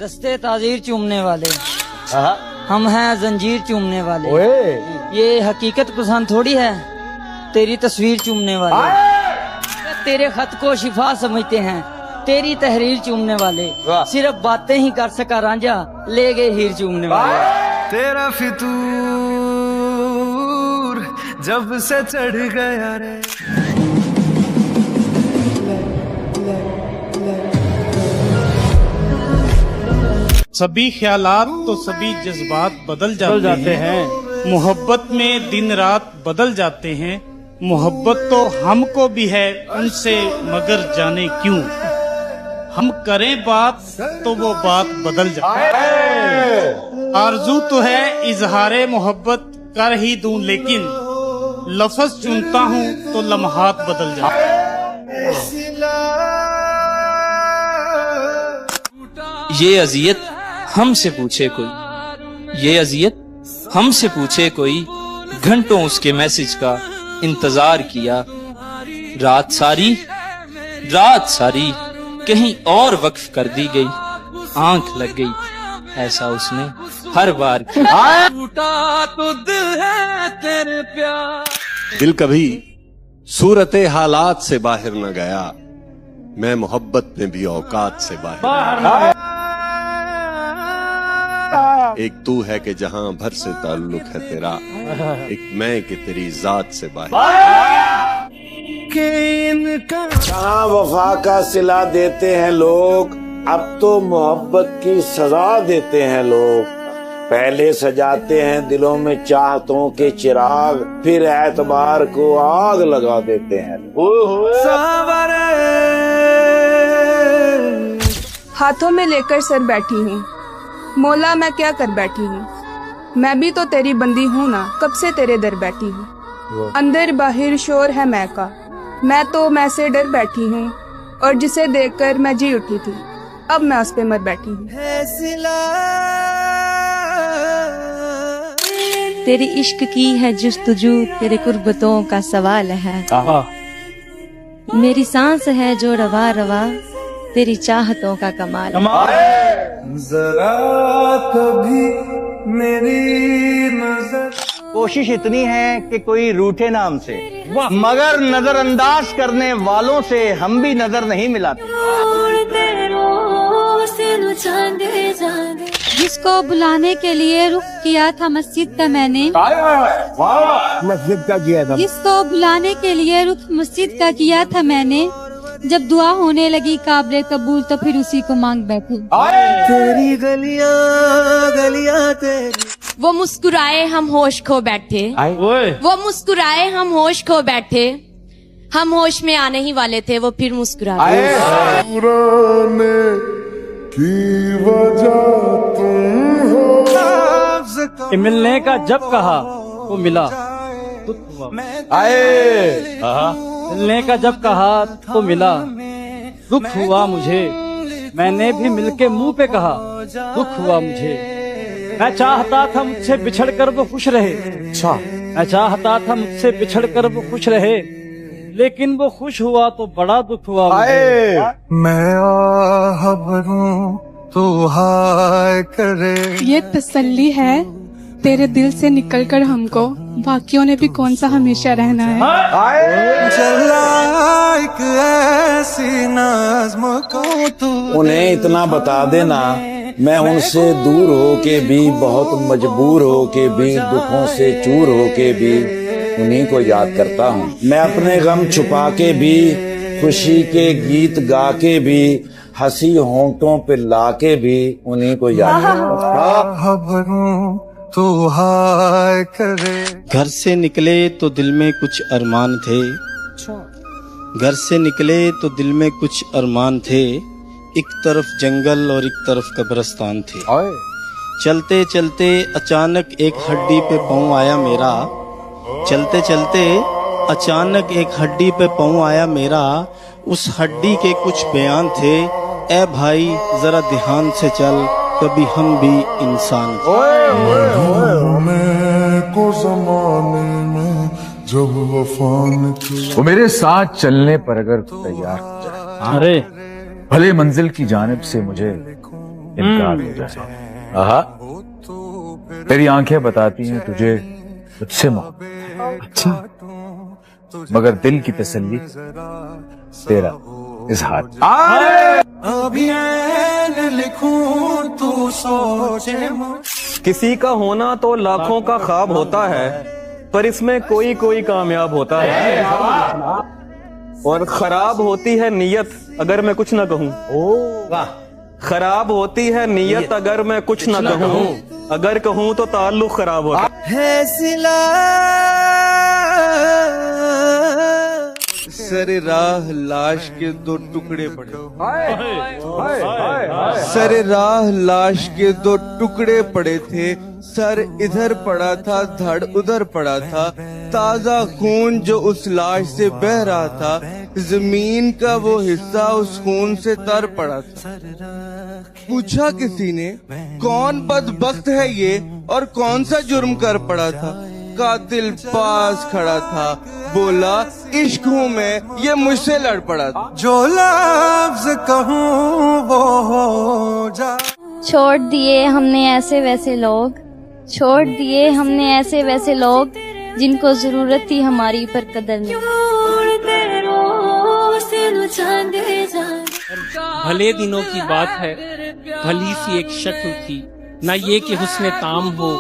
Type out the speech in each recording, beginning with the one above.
دستے تعزیر چومنے والے ہم ہیں زنجیر چومنے والے، یہ حقیقت پسند تھوڑی ہے تیری تصویر چومنے والے، تیرے خط کو شفا سمجھتے ہیں تیری تحریر چومنے والے، صرف باتیں ہی کر سکا رانجھا لے گئے ہیر چومنے والے۔ تیرا فطور جب سے چڑھ گیا رے، سبھی خیالات تو سبھی جذبات بدل جاتے ہیں، محبت میں دن رات بدل جاتے ہیں، محبت تو ہم کو بھی ہے ان سے مگر جانے کیوں، ہم کریں بات تو وہ بات بدل جاتی ہے۔ آرزو تو ہے اظہار محبت کر ہی دوں، لیکن لفظ چنتا ہوں تو لمحات بدل جاتے ہیں۔ یہ اذیت ہم سے پوچھے کوئی، یہ اذیت ہم سے پوچھے کوئی، گھنٹوں اس کے میسج کا انتظار کیا، رات ساری کہیں اور وقف کر دی گئی، آنکھ لگ گئی ایسا اس نے ہر بار کیا۔ دل کبھی صورت حالات سے باہر نہ گیا، میں محبت میں بھی اوقات سے باہر ایک تو ہے کہ جہاں بھر سے تعلق ہے تیرا، ایک میں کہ تیری ذات سے باہر۔ کہاں وفا کا صلہ دیتے ہیں لوگ، اب تو محبت کی سزا دیتے ہیں لوگ، پہلے سجاتے ہیں دلوں میں چاہتوں کے چراغ، پھر اعتبار کو آگ لگا دیتے ہیں۔ ہاتھوں میں لے کر سر بیٹھی ہوں، مولا میں کیا کر بیٹھی ہوں، میں بھی تو تیری بندی ہوں نا، کب سے تیرے در بیٹھی ہوں، اندر باہر شور ہے میں کا، میں تو میں سے ڈر بیٹھی ہوں، اور جسے دیکھ کر میں جی اٹھی تھی، اب میں اس پہ مر بیٹھی ہوں۔ تیری عشق کی ہے جستجو، تیرے قربتوں کا سوال ہے، میری سانس ہے جو روا روا، تیری چاہتوں کا کمال ہے۔ ذرا کبھی میری نظر، کوشش اتنی ہے کہ کوئی روٹھے نام سے، مگر نظر انداز کرنے والوں سے ہم بھی نظر نہیں ملاتے۔ جس کو بلانے کے لیے رخ کیا تھا مسجد کا میں نے، مسجد کا کیا تھا، جس کو بلانے کے لیے رخ مسجد کا کیا تھا میں نے، جب دعا ہونے لگی قابل قبول تو پھر اسی کو مانگ بیٹھی۔ تیری گلیاں گلیاں تیری، وہ مسکرائے ہم ہوش کھو بیٹھے، وہ مسکرائے ہم ہوش کھو بیٹھے، ہم ہوش میں آنے ہی والے تھے وہ پھر مسکرائے۔ ملنے کا جب کہا تو ملا، ملنے کا جب کہا تو ملا، دکھ ہوا مجھے، میں نے بھی مل کے منہ پہ کہا دکھ ہوا مجھے، میں چاہتا تھا مجھ سے بچھڑ کر وہ خوش رہے، میں چاہتا تھا مجھ سے بچھڑ کر وہ خوش رہے، لیکن وہ خوش ہوا تو بڑا دکھ ہوا مجھے۔ میں آہ بھروں تو ہائے کرے، یہ تسلی ہے تیرے دل سے نکل کر ہم کو، باقیوں نے بھی کون سا ہمیشہ رہنا ہے۔ چلا ایک ایسی نظم کو تو، انہیں اتنا بتا دینا میں ان سے دور ہو کے بھی، بہت مجبور ہو کے بھی، دکھوں سے چور ہو کے بھی انہیں کو یاد کرتا ہوں، میں اپنے غم چھپا کے بھی، خوشی کے گیت گا کے بھی، ہنسی ہونٹوں پہ لا کے بھی انہیں کو یاد کرتا ہوں۔ تو ہائے کرے، گھر سے نکلے تو دل میں کچھ ارمان تھے، گھر سے نکلے تو دل میں کچھ ارمان تھے، ایک طرف جنگل اور ایک طرف قبرستان تھے، چلتے چلتے اچانک ایک ہڈی پہ پاؤں آیا میرا، چلتے چلتے اچانک ایک ہڈی پہ پاؤں آیا میرا، اس ہڈی کے کچھ بیان تھے، اے بھائی ذرا دھیان سے چل، کبھی ہم بھی انسان تھے۔ وہ میرے ساتھ چلنے پر اگر تیار ہو جائے، ارے بھلے منزل کی جانب سے مجھے इनकार हो जाए। आहा, तेरी आंखें बताती हैं तुझे मुझसे मोहब्बत। अच्छा, मगर दिल की तसल्ली तेरा इजहार। किसी का होना तो लाखों का ख्वाब होता है, पर इसमें कोई कोई कामयाब होता है। और खराब होती है नीयत अगर मैं कुछ न कहूँ। खराब होती है नीयत अगर मैं कुछ न कहूँ, अगर कहूँ तो ताल्लुक खराब होता है। सर राह लाश के दो टुकड़े पड़े, सर राह लाश के दो टुकड़े पड़े थे, सर इधर पड़ा था धड़ उधर पड़ा था, ताजा खून जो उस लाश से बह रहा था, जमीन का वो हिस्सा उस खून से तर पड़ा था। पूछा किसी ने कौन बदबख्त है ये और कौन सा जुर्म कर पड़ा था, कातिल पास खड़ा था, बोला इश्क हूँ मैं, ये मुझसे लड़ पड़ा था। जो लफ्ज कहूँ वो हो जा। छोड़ दिए हमने ऐसे वैसे लोग, छोड़ दिए हमने ऐसे वैसे लोग, जिनको जरूरत थी हमारी पर कदर नहीं। भले दिनों की बात है, भली सी एक शक्ल थी, न ये कि हुस्न ताम हो,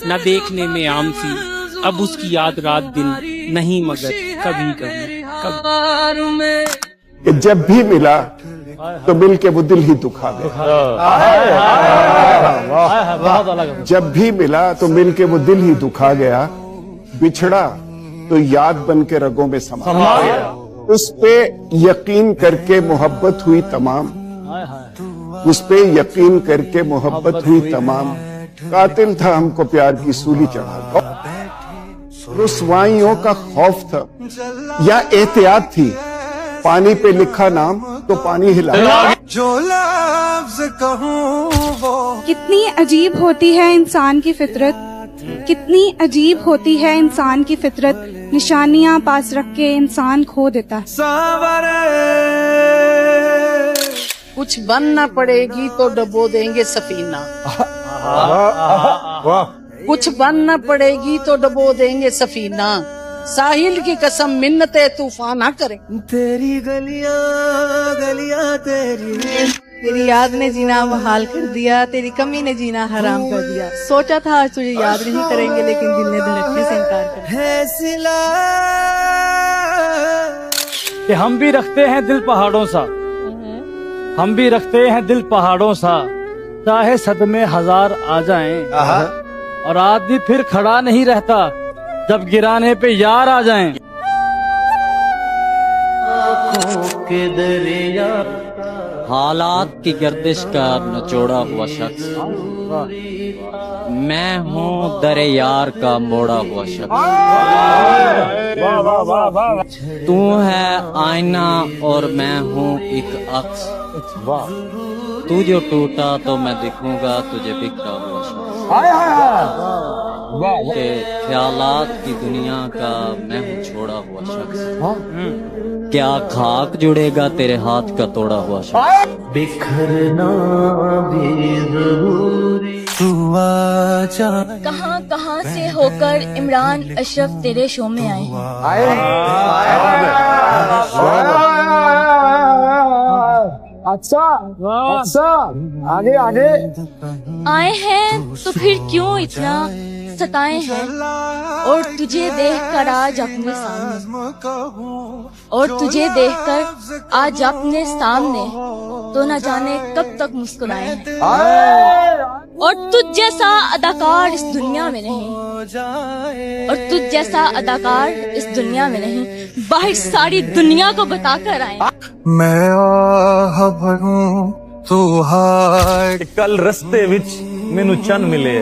न देखने में आम सी, अब उसकी याद रात दिन नहीं मगर कभी कभी कि जब भी मिला तो मिल के वो दिल ही दुखा गया। जब भी मिला तो मिल के वो दिल ही दुखा गया, बिछड़ा तो याद बन के रगों में समा गया। उस पे यकीन करके मोहब्बत हुई तमाम, उस पे यकीन करके मोहब्बत हुई तमाम, कातिल था हमको प्यार की सूली चढ़ा। रुसवाइयों का खौफ था या एहतियात थी, पानी पे लिखा नाम तो पानी हिला। जो लफ्ज कहूँ वो। कितनी अजीब होती है इंसान की फितरत, कितनी अजीब होती है इंसान की फितरत, निशानियां पास रख के इंसान खो देता है। कुछ बनना पड़ेगी तो डबो देंगे सफीना, कुछ बनना पड़ेगी तो डबो देंगे सफीना, साहिल की कसम मिन्नते तूफान ना करें। तेरी गलियां गलियां तेरी याद ने जीना बहाल कर दिया, तेरी कमी ने जीना हराम कर दिया। सोचा था आज तुझे याद नहीं करेंगे, लेकिन दिल ने धड़कने से इनकार कर दिया। कि हम भी रखते हैं दिल पहाड़ों सा, हम भी रखते हैं दिल पहाड़ों सा, चाहे सदमे हजार आ जाएं, और आदमी फिर खड़ा नहीं रहता जब गिराने पे यार आ जाएं। हालात की गर्दिश का नचोड़ा हुआ शख्स, मैं हूँ दरे यार का मोड़ा हुआ शख्स। तू है आईना और मैं हूँ एक अक्स, तू जो टूटा तो मैं दिखूंगा तुझे बिखरा हुआ शख्स। के ख्यालात की दुनिया का मैं हूँ छोड़ा हुआ शख्स, क्या खाक जुड़ेगा तेरे हाथ का तोड़ा हुआ शख्स। बिखरना भी जरूरी, तू आजा। कहाँ कहाँ से होकर इमरान अशरफ तेरे शो में आए। अच्छा अच्छा, आगे आगे आए हैं तो फिर क्यों इतना सताए हैं, और तुझे देखकर आज अपने सामने, और तुझे देखकर आज अपने सामने, तो न जाने कब तक मुस्कुराए हैं। और तुझ जैसा अदाकार इस दुनिया में नहीं, और तुझ जैसा अदाकार इस दुनिया में नहीं, बाहर सारी दुनिया को बताकर आए। मैं आह भरूं तू हाय। कल रस्ते विच मैनू चन मिले,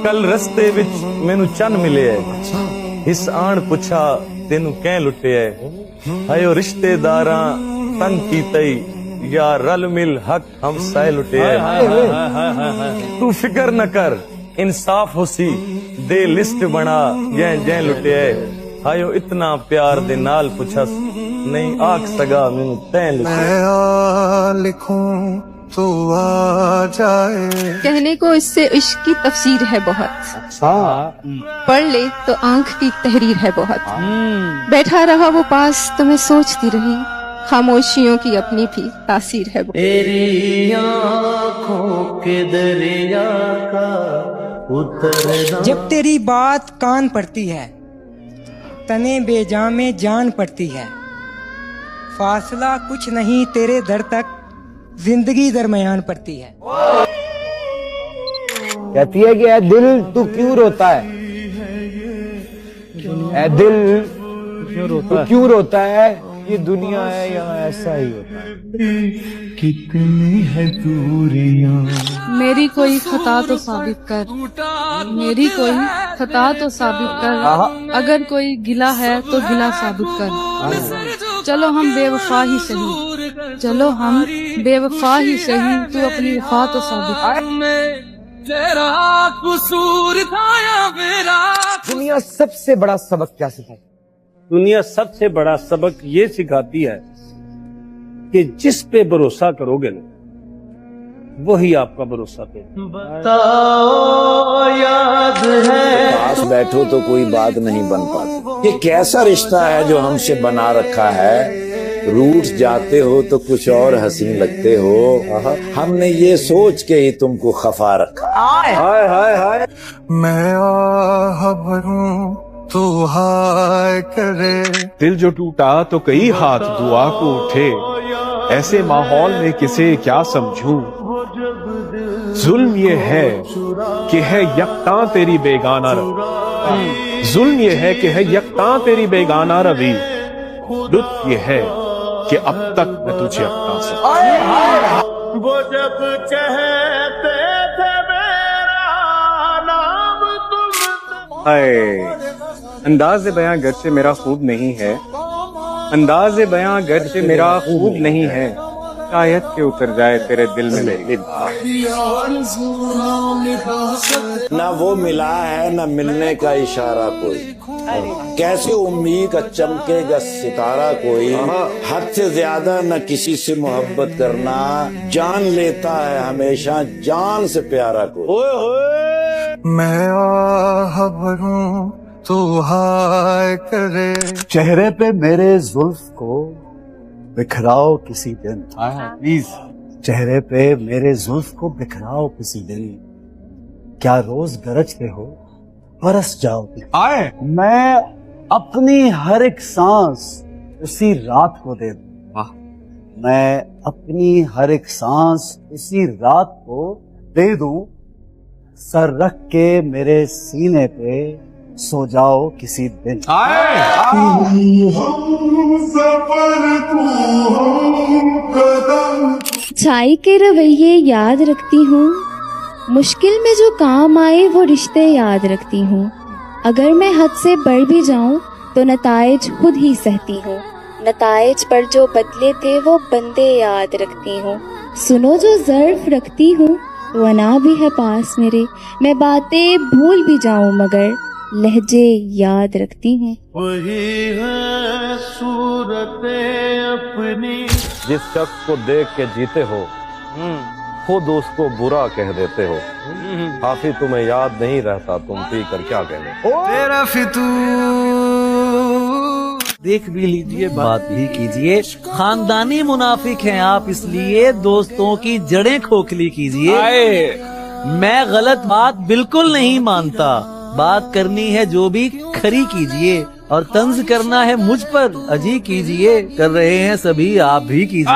कल रस्ते विच मैनू चन मिले, इस आण पुछा तेनू कैं लुटे, हयो रिश्तेदारां तंग कीतई, या रल मिल हक हम साए लुटे। तू फिकर न कर इंसाफ होसी, दे लिस्ट बना जैं जैं लुटे, हायो इतना प्यार दे नाल पुछस, नहीं आख सगा मैनू तैं लुटे। मैं लिखूं तो आ जाए। कहने को इससे इश्क की तफसीर है बहुत, पढ़ ले तो आंख की तहरीर है बहुत। बैठा रहा वो पास तो मैं सोचती रही, खामोशियों की अपनी भी तासीर है बहुत। तेरी आँखों के दरिया का उतरना। जब तेरी बात कान पड़ती है, तने बेजान में जान पड़ती है। फासला कुछ नहीं तेरे दर तक, जिंदगी दरमियान पड़ती है। कहती है कि ऐ दिल तू क्यों रोता है, ऐ दिल तू क्यों रोता है, ये दुनिया है यहाँ ऐसा ही होता है। कितनी है दूरियां। मेरी कोई खता तो साबित कर, मेरी कोई खता तो साबित कर, अगर कोई गिला है तो गिला साबित कर। चलो हम बेवफा ही सही, चलो हम बेवफा ही सही, तू अपनी वफा तो साबित कर। तेरा कसूर था या मेरा। दुनिया सबसे बड़ा सबक क्या सिखाती? दुनिया सबसे बड़ा सबक ये सिखाती है कि जिस पे भरोसा करोगे ना, वही आपका भरोसा पे। बताओ याद है। पास बैठो तो कोई बात नहीं बन पाती। ये कैसा रिश्ता है जो हमसे बना रखा है? रूठ जाते हो तो कुछ और हसीन लगते हो, हमने ये सोच के ही तुमको खफा रखा। हाय हाय हाय। मैं आह भरूं तो हाय करे। दिल जो टूटा तो कई हाथ दुआ को उठे, ऐसे माहौल में किसे क्या समझूं। जुल्म ये है कि है यकता तेरी बेगाना रवि, जुल्म ये है कि है यकता तेरी बेगाना रवि, लुत्फ ये है कि अब तक मैं तुझे अपना सकता। वो जब कहते थे मेरा नाम तुम। अंदाज़ बयां गर्चे मेरा खूब नहीं है, अंदाज़ बयां गर्चे मेरा खूब नहीं है, शायद के उतर जाए तेरे दिल में मेरी। ना वो मिला है ना मिलने का इशारा कोई, कैसे उम्मीद का चमकेगा सितारा कोई। हद से ज्यादा न किसी से मोहब्बत करना, जान लेता है हमेशा जान से प्यारा कोई। मैं आह भरूं तो हाय करे। चेहरे पे मेरे जुल्फ को बिखराओ किसी दिन, प्लीज। चेहरे पे मेरे जुल्फ को बिखराओ किसी दिन, क्या रोज गरजते हो बरस जाओ। मैं अपनी हर एक सांस उसी रात को दे दूं, मैं अपनी हर एक सांस उसी रात को दे दूं। सर रख के मेरे सीने पे सो जाओ किसी दिन। चाय के रवैये याद रखती हूँ, मुश्किल में जो काम आए वो रिश्ते याद रखती हूँ। अगर मैं हद से बढ़ भी जाऊँ तो नताइज खुद ही सहती हूँ, नताइज पर जो बदले थे वो बंदे याद रखती हूँ। सुनो जो ज़र्फ रखती हूँ वना भी है पास मेरे, मैं बातें भूल भी जाऊँ मगर लहजे याद रखती हूँ। वही है सूरतें अपनी। जिस शख्स को देख के जीते हो खुद उसको बुरा कह देते हो। काफी तुम्हें याद नहीं रहता तुम पी कर क्या कहने। तेरा देख भी लीजिए, बात भी कीजिए। खानदानी मुनाफिक हैं आप, इसलिए दोस्तों की जड़ें खोखली कीजिए। मैं गलत बात बिल्कुल नहीं मानता, बात करनी है जो भी खरी कीजिए, और तंज करना है मुझ पर अजी कीजिए। कर रहे हैं सभी, आप भी कीजिए।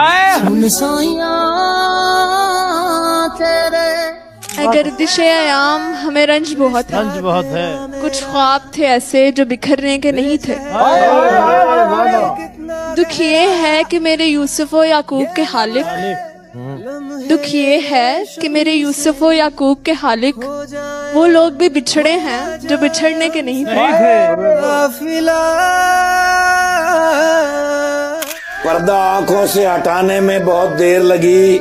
अगर दिशे आयाम हमें रंज बहुत है, रंज बहुत है। कुछ ख्वाब थे ऐसे जो बिखरने के नहीं थे। दुख ये है कि मेरे यूसुफ और याकूब के हालिक, दुख ये है कि मेरे यूसुफ और याकूब के हालिक वो लोग भी बिछड़े हैं जो बिछड़ने के नहीं थे। पर्दा आंखों से हटाने में बहुत देर लगी,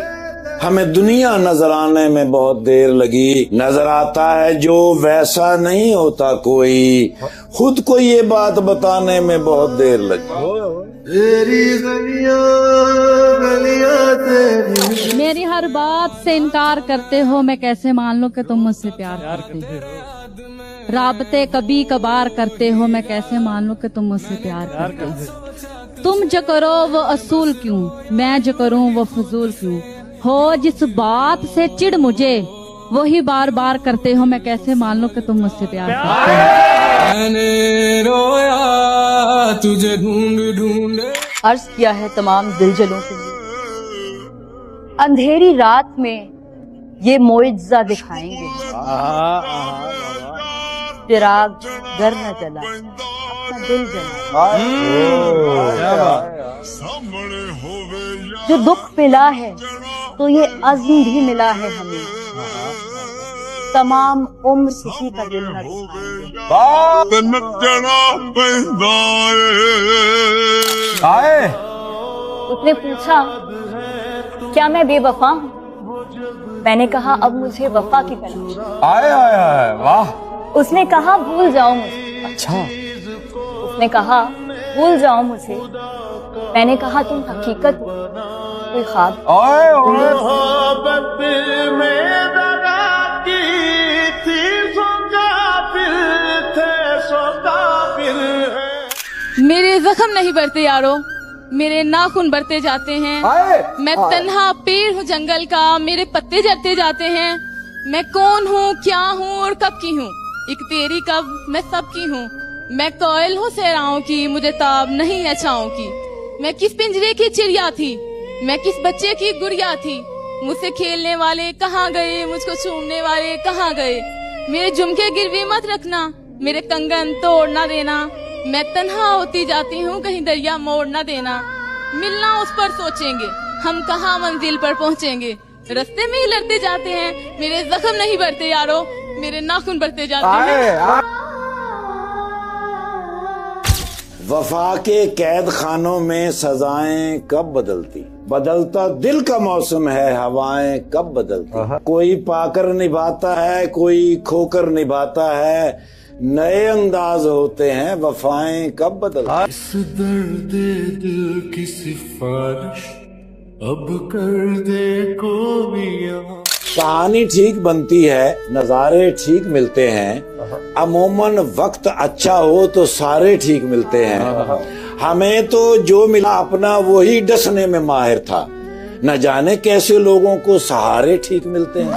ہمیں دنیا نظر آنے میں بہت دیر لگی، نظر آتا ہے جو ویسا نہیں ہوتا کوئی، خود کو یہ بات بتانے میں بہت دیر لگی۔ میری ہر بات سے انکار کرتے ہو، میں کیسے مان لوں کہ تم مجھ سے پیار کرتے ہو؟ رابطے کبھی کبھار کرتے ہو، میں کیسے مان لوں کہ تم مجھ سے پیار کرتے ہو؟ تم جو کرو وہ اصول کیوں، میں جو کروں وہ فضول کیوں؟ ہو جس بات سے چڑ مجھے، وہی بار بار کرتے ہو، میں کیسے مان لوں کہ تم مجھ سے پیار کرتے ہو؟ میں نے رویا تجھے ڈھونڈ ڈھونڈ، عرض کیا ہے تمام دلجلوں کے لیے، اندھیری رات میں یہ معجزہ دکھائیں گے، چراغ گر نہ جلا اپنا دل جلا، جو دکھ ملا ہے تو یہ عزم بھی ملا ہے ہمیں، تمام عمر کسی کا دل نہ دکھائیں گے۔ اس نے پوچھا کیا میں بے وفا ہوں؟ میں نے کہا اب مجھے وفا کی تلاش ہے۔ واہ۔ اس نے کہا بھول جاؤ مجھے۔ اچھا۔ اس نے کہا بھول جاؤ مجھے۔ میں نے کہا تم حقیقت ہو کوئی خواب؟ میرے زخم نہیں بڑھتے یارو، میرے ناخن بڑھتے جاتے ہیں، میں تنہا پیڑ ہوں جنگل کا، میرے پتے جھڑتے جاتے ہیں، میں کون ہوں، کیا ہوں اور کب کی ہوں، ایک تیری کب میں سب کی ہوں، میں کوئل ہوں صحراؤں کی، مجھے تاب نہیں ہے چھاؤں کی، میں کس پنجرے کی چڑیا تھی، میں کس بچے کی گڑیا تھی، مجھ سے کھیلنے والے کہاں گئے، مجھ کو چومنے والے کہاں گئے، میرے جھمکے گروی مت رکھنا، میرے کنگن توڑ نہ دینا، میں تنہا ہوتی جاتی ہوں کہیں دریا موڑ نہ دینا، ملنا اس پر سوچیں گے ہم کہاں منزل پر پہنچیں گے، رستے میں ہی لڑتے جاتے ہیں، میرے زخم نہیں بڑھتے یارو، میرے ناخن بڑھتے جاتے ہیں۔ وفا کے قید خانوں میں سزائیں کب بدلتی، بدلتا دل کا موسم ہے، ہوائیں کب بدلتی، کوئی پا کر نبھاتا ہے، کوئی کھو کر نبھاتا ہے، نئے انداز ہوتے ہیں، وفائیں کب بدلتی۔ اس درد دل کی سفارش اب کر دے کوئی یہاں۔ کہانی ٹھیک بنتی ہے، نظارے ٹھیک ملتے ہیں، عموماً وقت اچھا ہو تو سارے ٹھیک ملتے ہیں، ہمیں تو جو ملا اپنا وہی ڈسنے میں ماہر تھا، نہ جانے کیسے لوگوں کو سہارے ٹھیک ملتے ہیں۔